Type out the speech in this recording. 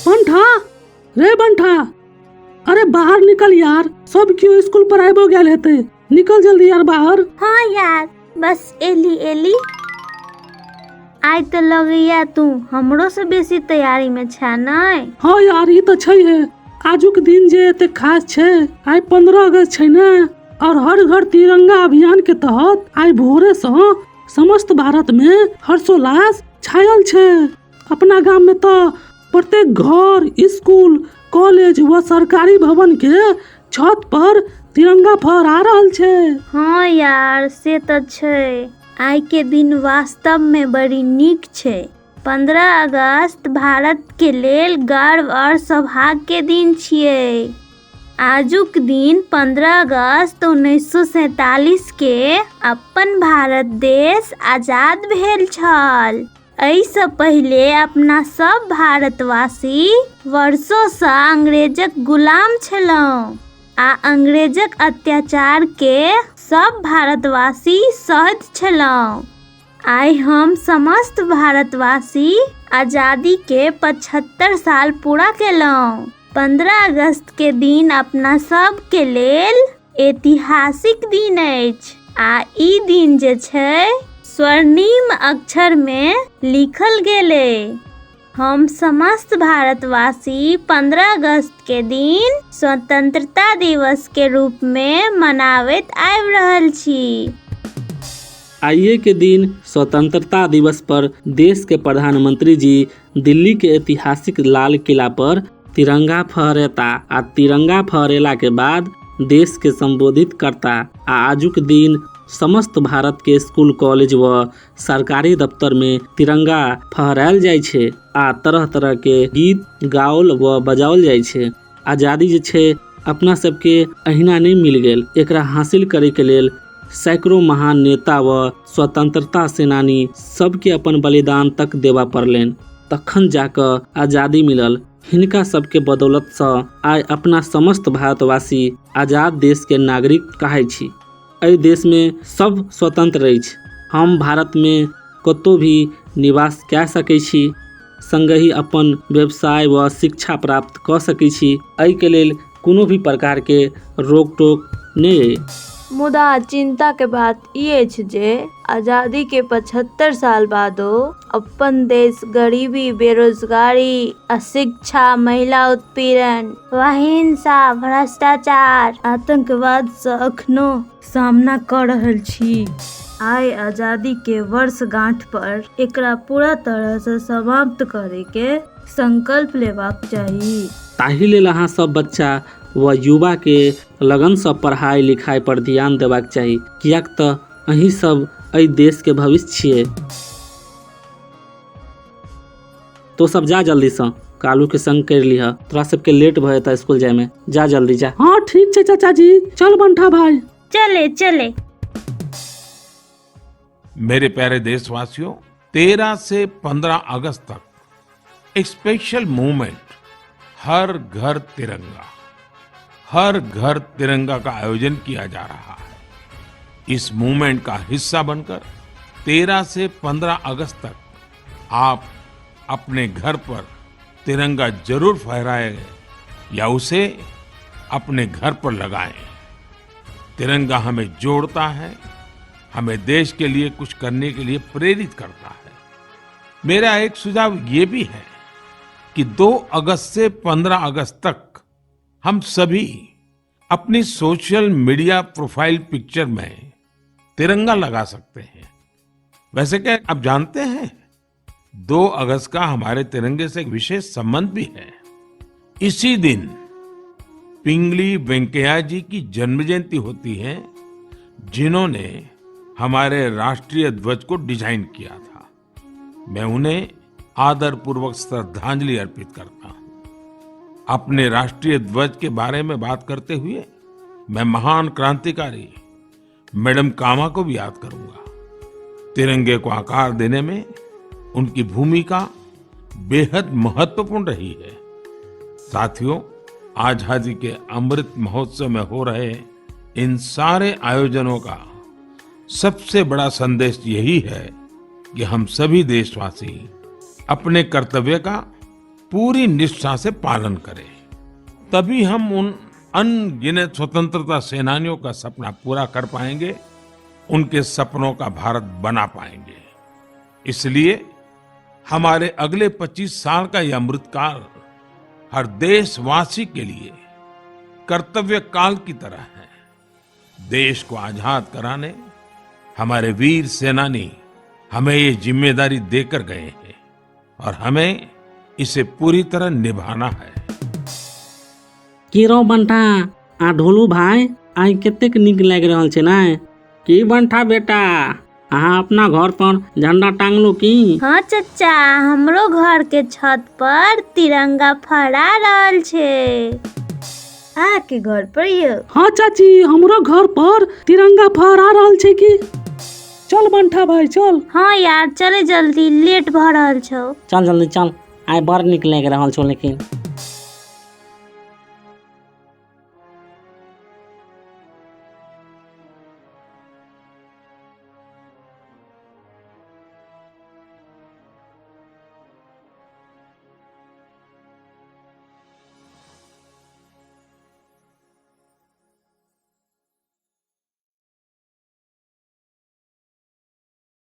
बंठा, रे बंठा, अरे बाहर निकल यार। सब क्यों स्कूल पर आइबो गेल हेते, निकल जल्दी यार बाहर। हाँ यार, बस एली एली। आई तो लगैया तू हमरो से बेसी तैयारी में छा नहीं। हाँ यार, ये तो छै है। आजुक दिन जे एते खास छै, आई 15 अगस्त छै ना, और हर घर तिरंगा अभियान के तहत आई भोरे से समस्त भारत में हर्षोल्लास छायल छै। अपना गांव में तो प्रत्येक घर, स्कूल, कॉलेज व सरकारी भवन के छत पर तिरंगा फहरा रहल छै। हाँ यार, से तो छै। आई के दिन वास्तव में बड़ी नीक छै। 15 अगस्त भारत के लेल गर्व और सौभाग्य के दिन छियै। आजुक दिन 15 अगस्त 1947 के अपन भारत देश आजाद भेल छल। एहिसँ पहिले अपना सब भारतवासी वर्षों से अंग्रेजक गुलाम छलहुँ आ अंग्रेजक अत्याचार के सब भारतवासी सहैत छलहुँ। आइ हम समस्त भारतवासी आजादी के 75 साल पूरा केलहुँ। 15 अगस्त के दिन अपना सब के लेल ऐतिहासिक दिन अछि आ ई दिन जे छै स्वर्णिम अक्षर में लिखल गेले। हम समस्त भारतवासी 15 अगस्त के दिन स्वतंत्रता दिवस के रूप में मनावैत आबि रहल छी। आइए के दिन स्वतंत्रता दिवस पर देश के प्रधानमंत्री जी दिल्ली के ऐतिहासिक लाल किला पर तिरंगा फहरेता आ तिरंगा फहरेला के बाद देश के संबोधित करता। आ आजुक दिन समस्त भारत के स्कूल, कॉलेज व सरकारी दफ्तर में तिरंगा फहरायल जाइ छै आ तरह तरह के गीत गाओल व बजाओल जाइ छै। आजादी जे छै अपना सबके अहिना नहीं मिल गेल। एकरा हासिल करे के लेल सैकड़ों महान नेता व स्वतंत्रता सेनानी सबके अपन बलिदान तक देवा पड़लनि, तखन जाकर आजादी मिलल। हिनका सबके बदौलत से आइ अपना समस्त भारतवासी आजाद देश के नागरिक कहै छी। एहि देश में सब स्वतंत्र अछि। हम भारत में कतौ भी निवास कए सकै छी, संगहि अपन व्यवसाय व शिक्षा प्राप्त कऽ सकै छी। एहि के लेल कोनो भी प्रकार के रोक टोक नहीं है। मुदा चिंता के बात ये अछि जे आजादी के 75 साल बादो अपन देश गरीबी, बेरोजगारी, अशिक्षा, महिला उत्पीड़न, अहिंसा, भ्रष्टाचार, आतंकवाद से अखनो सामना कर रहल छी। आइ आजादी के वर्षगांठ पर एकरा पूरा तरह से समाप्त करे के संकल्प लेबाक चाही। ताहि लेल अहाँ सब बच्चा व युवा के लगन से पढ़ाई लिखाई पर ध्यान देबाक चाही, कियाक तऽ अहीं सब एहि देश के भविष्य छियै। तो सब जा जल्दी से, कालू के संग कर लिहा, तोरा सबके लेट भ जेता स्कूल जाए में। जा जल्दी जा। हाँ ठीक छै चाचा जी, चल बंठा भाई। चले चले। मेरे प्यारे देशवासियों, 13 से 15 अगस्त तक एक स्पेशल मूवमेंट हर घर तिरंगा, हर घर तिरंगा का आयोजन किया जा रहा है। इस मूवमेंट का हिस्सा बनकर 13 से 15 अगस्त तक आप अपने घर पर तिरंगा जरूर फहराएं या उसे अपने घर पर लगाएं। तिरंगा हमें जोड़ता है, हमें देश के लिए कुछ करने के लिए प्रेरित करता है। मेरा एक सुझाव ये भी है कि 2 अगस्त से 15 अगस्त तक हम सभी अपनी सोशल मीडिया प्रोफाइल पिक्चर में तिरंगा लगा सकते हैं। वैसे क्या आप जानते हैं, 2 अगस्त का हमारे तिरंगे से एक विशेष संबंध भी है। इसी दिन पिंगली वेंकैया जी की जन्म जयंती होती है, जिन्होंने हमारे राष्ट्रीय ध्वज को डिजाइन किया था। मैं उन्हें आदरपूर्वक श्रद्धांजलि अर्पित करता हूं। अपने राष्ट्रीय ध्वज के बारे में बात करते हुए मैं महान क्रांतिकारी मैडम कामा को भी याद करूंगा। तिरंगे को आकार देने में उनकी भूमिका बेहद महत्वपूर्ण रही है। साथियों, आजादी के अमृत महोत्सव में हो रहे इन सारे आयोजनों का सबसे बड़ा संदेश यही है कि हम सभी देशवासी अपने कर्तव्य का पूरी निष्ठा से पालन करें। तभी हम उन अनगिनत स्वतंत्रता सेनानियों का सपना पूरा कर पाएंगे, उनके सपनों का भारत बना पाएंगे। इसलिए हमारे अगले 25 साल का यह अमृतकाल हर देशवासी के लिए कर्तव्य काल की तरह है। देश को आजाद कराने हमारे वीर सेनानी हमें ये जिम्मेदारी देकर गए हैं और हमें इसे पूरी तरह निभाना है। की रो बंठा आ ढोलू भाई आई कतेक नीक लाग रहल छै ना। की बंठा बेटा अहाँ अपना घर पर झंडा टांगलू की? हाँ चचा, हमरो घर के छत पर तिरंगा फहरा रहल छे। के घर पर ये? हाँ चाची, हमरो घर पर तिरंगा फहरा रहल छै की? चल बंठा भाई चल। हाँ यार चले जल्दी, लेट भ रहल छौ। चल जल्दी चल, आइ बड़ नीक लाग रहल छौ लेकिन।